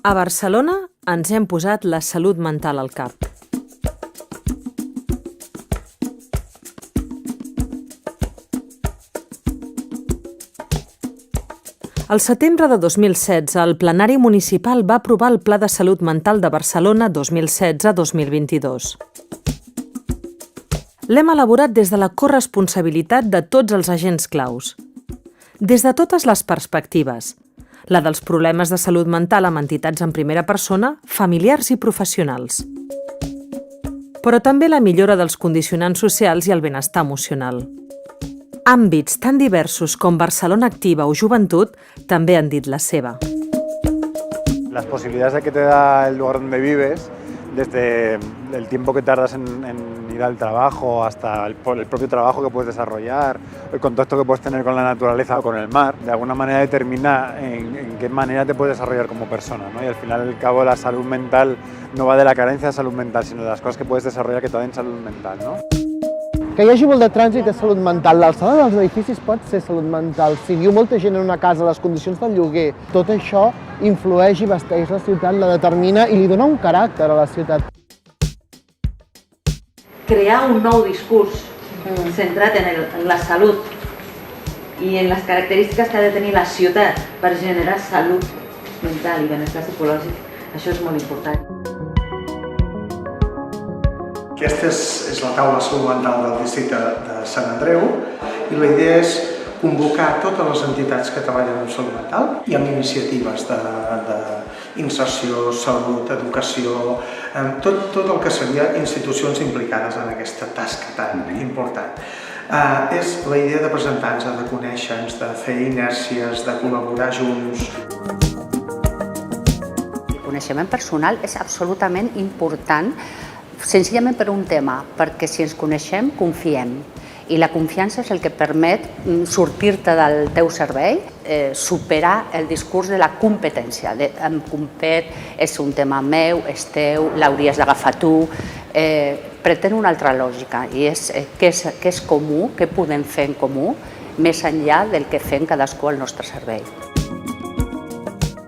A Barcelona ens hem posat la salut mental al cap. Al setembre de 2016, el plenari municipal va aprovar el Pla de Salut Mental de Barcelona 2016-2022. L'hem elaborat des de la corresponsabilitat de tots els agents claus. Des de totes les perspectives, la dels problemes de salut mental amb entitats en primera persona, familiars i professionals. Però també la millora dels condicionants socials i el benestar emocional. Àmbits tan diversos com Barcelona Activa o Joventut també han dit la seva. Las posibilidades que te da el lugar donde vives, desde el tiempo que tardas en ir al trabajo hasta el propio trabajo que puedes desarrollar, el contacto que puedes tener con la naturaleza o con el mar, de alguna manera determina en qué manera te puedes desarrollar como persona, ¿no? Y al final y al cabo la salud mental no va de la carencia de salud mental, sino de las cosas que puedes desarrollar que te den salud mental, ¿no? Que hi hagi molt de trànsit és salut mental. L'alçada dels edificis pot ser salut mental. Si viu molta gent en una casa, les condicions del lloguer, tot això influeix i vesteix la ciutat, la determina i li dona un caràcter a la ciutat. Crear un nou discurs centrat en la salut i en les característiques que ha de tenir la ciutat per generar salut mental i benestar psicològic, això és molt important. Aquesta és la taula de salut mental del districte de Sant Andreu i la idea és convocar totes les entitats que treballen en salut mental i amb iniciatives d'inserció, salut, educació, tot el que seria institucions implicades en aquesta tasca tan important. És la idea de presentar-nos, de conèixer-nos, de fer inèrcies, de col·laborar junts. El coneixement personal és absolutament important, senzillament per un tema, perquè si ens coneixem, confiem. I la confiança és el que permet sortir-te del teu servei, superar el discurs de la competència. Em compet, és un tema meu, és teu, l'hauries d'agafar tu. Pretén una altra lògica, i és què és comú, què podem fer en comú, més enllà del que fem cadascú al nostre servei.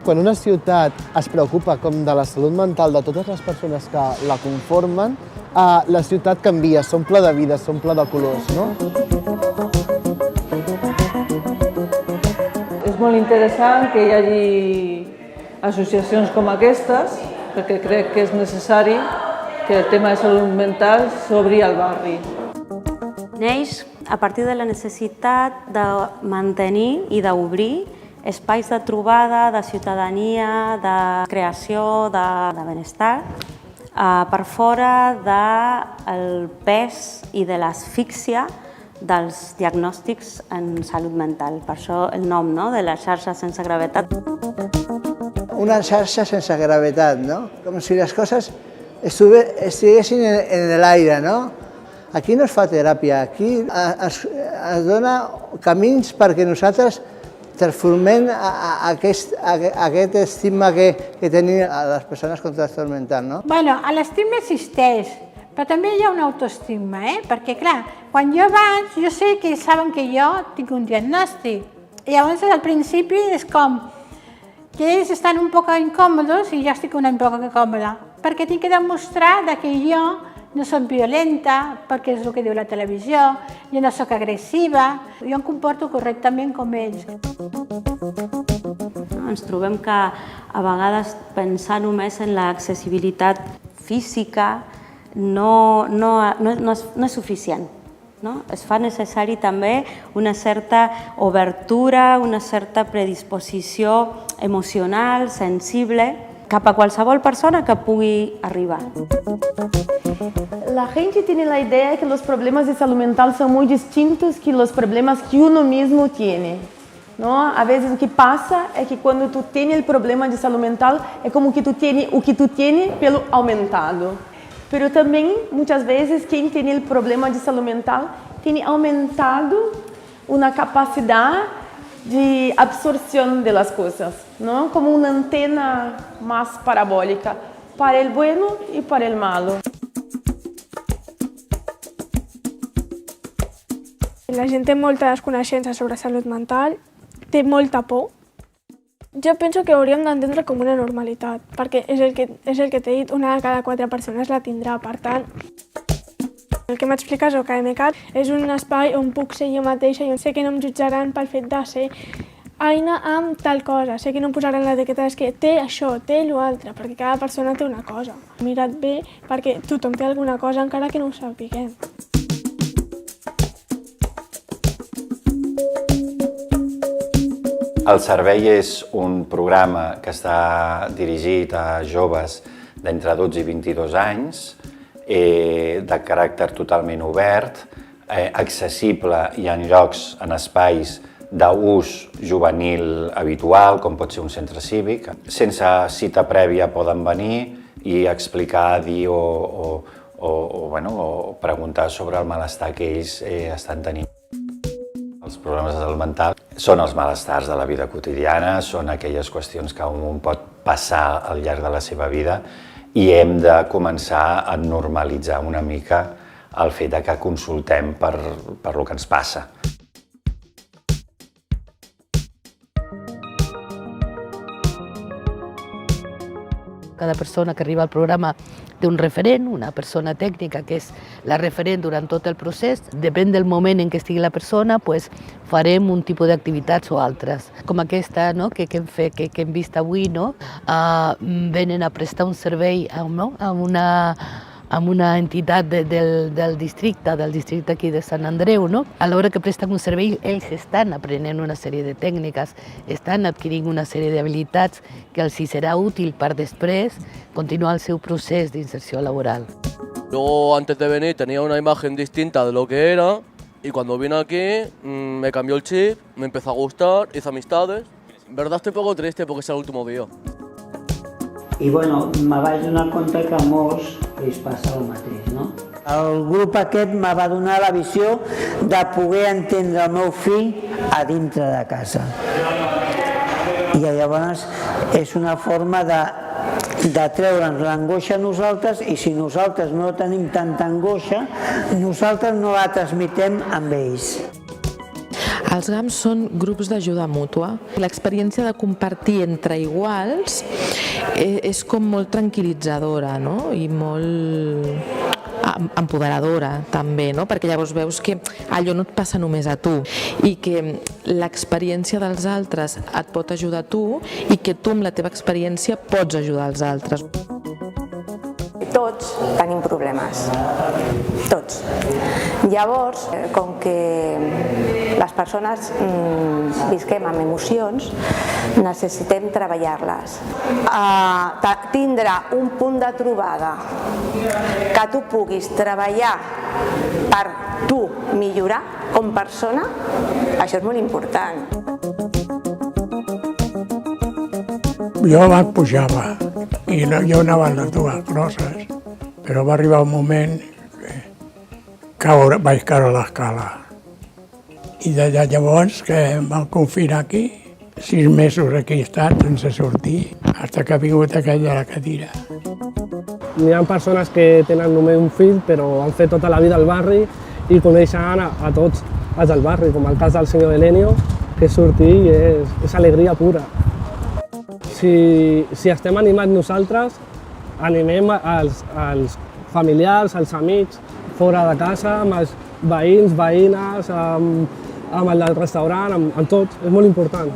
Quan una ciutat es preocupa com de la salut mental de totes les persones que la conformen, la ciutat canvia, s'omple de vida, s'omple de colors, no? És molt interessant que hi hagi associacions com aquestes, perquè crec que és necessari que el tema de salut mental s'obri al barri. Neix a partir de la necessitat de mantenir i d'obrir espais de trobada, de ciutadania, de creació, de benestar, per fora del pes i de l'asfíxia dels diagnòstics en salut mental. Per això el nom de la xarxa sense gravetat. Una xarxa sense gravetat, no? Com si les coses estiguessin en l'aire, no? Aquí no es fa teràpia, aquí es dona camins perquè nosaltres transformem aquest estigma que tenim a les persones con trastorn mental, no? Bueno, l'estigma existeix, però també hi ha un autoestigma, perquè clar, quan jo vaig, jo sé que saben que jo tinc un diagnòstic. I llavors al principi és com que ells estan un poc incòmodes i jo estic una poc incòmoda, perquè tinc que demostrar que jo no soc violenta, perquè és el que diu la televisió, jo no soc agressiva, jo em comporto correctament com ells. Ens trobem que a vegades pensar només en l'accessibilitat física no és suficient. Es fa necessari també una certa obertura, una certa predisposició emocional, sensible, cap a qualsevol persona que pugui arribar. La gente tiene la idea que los problemas de salud mental son muy distintos que los problemas que uno mismo tiene, ¿no? A veces lo que pasa es que cuando tú tienes el problema de salud mental es como que tú tienes o que tú tienes pelo aumentado. Pero también muchas veces quien tiene el problema de salud mental tiene aumentado una capacidad de absorción de las cosas, ¿no? Como una antena más parabólica para el bueno y para el malo. La gent té molta desconeixença sobre salut mental, té molta por. Jo penso que ho hauríem d'entendre com una normalitat, perquè és el que t'he dit, una de cada 4 persones la tindrà, per tant, el que m'expliques o KMCAT és un espai on puc ser jo mateixa i on sé que no em jutjaran pel fet de ser Aina amb tal cosa, sé que no em posaran l'etiqueta que té això, té l'altre, perquè cada persona té una cosa. Mira't bé perquè tothom té alguna cosa encara que no ho sapiguem. El servei és un programa que està dirigit a joves d'entre 12 i 22 anys, de caràcter totalment obert, accessible i en llocs, en espais d'ús juvenil habitual, com pot ser un centre cívic. Sense cita prèvia poden venir i explicar, dir o preguntar sobre el malestar que ells estan tenint. Els problemes de salut mental són els malestars de la vida quotidiana, són aquelles qüestions que un pot passar al llarg de la seva vida i hem de començar a normalitzar una mica el fet que consultem per el que ens passa. Cada persona que arriba al programa té un referent, una persona tècnica que és la referent durant tot el procés. Depèn del moment en què estigui la persona, farem un tipus d'activitats o altres. Com aquesta que hem vist avui, venen a prestar un servei amb una entitat del districte aquí de Sant Andreu. A l'hora que presten un servei, ells estan aprenent una sèrie de tècniques, estan adquirint una sèrie d'habilitats que els serà útil per després continuar el seu procés d'inserció laboral. Luego, antes de venir, tenía una imagen distinta de lo que era y cuando vine aquí me cambió el chip, me empezó a gustar, hice amistades. En verdad estoy un poco triste porque es el último día. I bueno, me vaig donar compte que a molts els passa el mateix, no? El grup aquest me va donar la visió de poder entendre el meu fill a dintre de casa. I llavors és una forma de treure'ns l'angoixa a nosaltres i si nosaltres no tenim tanta angoixa, nosaltres no la transmitem amb ells. Els GAMs són grups d'ajuda mútua. L'experiència de compartir entre iguals és com molt tranquil·litzadora i molt empoderadora també, perquè llavors veus que allò no et passa només a tu i que l'experiència dels altres et pot ajudar a tu i que tu amb la teva experiència pots ajudar els altres. Tots tenim problemes, tots. Llavors, com que les persones visquem amb emocions, necessitem treballar-les. Tindre un punt de trobada que tu puguis treballar per tu millorar com a persona, això és molt important. Jo abans pujava i jo anava a les dues crosses, però va arribar un moment que vaig caure a l'escala. I de llavors que em van confinar aquí, 6 mesos aquí he estat sense sortir, fins que ha vingut aquell de la cadira. Hi ha persones que tenen només un fill, però han fet tota la vida al barri i coneixen a tots els del barri, com el cas del senyor Elenio, que és sortir i és alegria pura. Si estem animats nosaltres, animem els familiars, els amics, fora de casa, amb els veïns, veïnes, amb el del restaurant, amb tots. És molt important.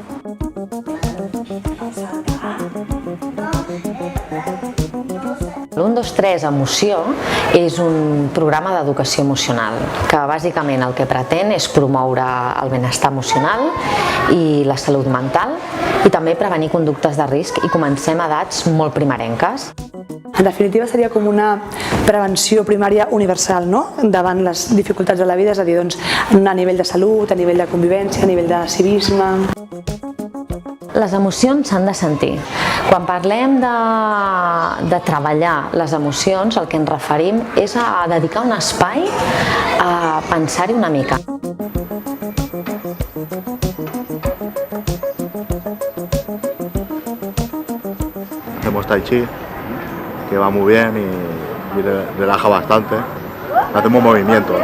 L'1-2-3 Emoció és un programa d'educació emocional que bàsicament el que pretén és promoure el benestar emocional i la salut mental i també prevenir conductes de risc i comencem a edats molt primerenques. En definitiva seria com una prevenció primària universal, no? Davant les dificultats de la vida, és a dir, a nivell de salut, a nivell de convivència, a nivell de civisme. Les emocions s'han de sentir. Quan parlem de treballar les emocions, el que ens referim és a dedicar un espai a pensar-hi una mica. Hacemos tai chi, que va muy bien y relaja bastante. Hacemos movimientos.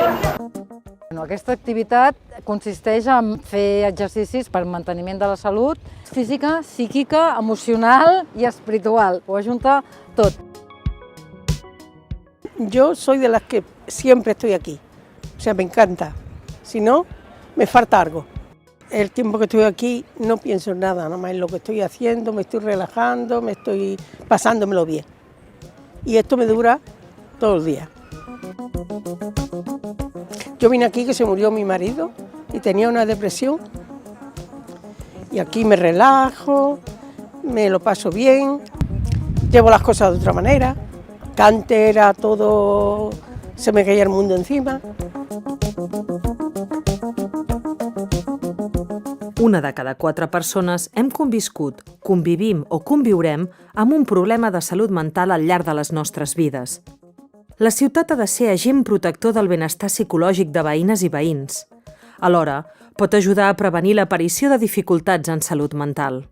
Aquesta activitat consisteix en fer exercicis per manteniment de la salut física, psíquica, emocional y espiritual. Ho ajunta tot. Yo soy de las que siempre estoy aquí, o sea, me encanta. Si no, me falta algo. El tiempo que estoy aquí no pienso en nada, nada más en lo que estoy haciendo, me estoy relajando, me estoy pasándomelo bien. Y esto me dura todo el día. Yo vine aquí que se murió mi marido y tenía una depresión. Y aquí me relajo, me lo paso bien, llevo las cosas de otra manera. Que antes era todo, se me caía el mundo encima. Una de cada 4 persones hem conviscut, convivim o conviurem amb un problema de salut mental al llarg de les nostres vides. La ciutat ha de ser agent protector del benestar psicològic de veïnes i veïns. Alhora, pot ajudar a prevenir l'aparició de dificultats en salut mental.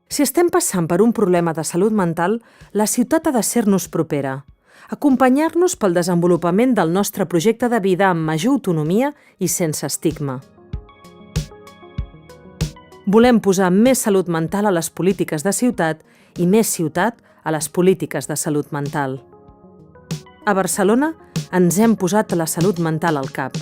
Si estem passant per un problema de salut mental, la ciutat ha de ser-nos propera, acompanyar-nos pel desenvolupament del nostre projecte de vida amb major autonomia i sense estigma. Volem posar més salut mental a les polítiques de ciutat i més ciutat a les polítiques de salut mental. A Barcelona ens hem posat la salut mental al cap.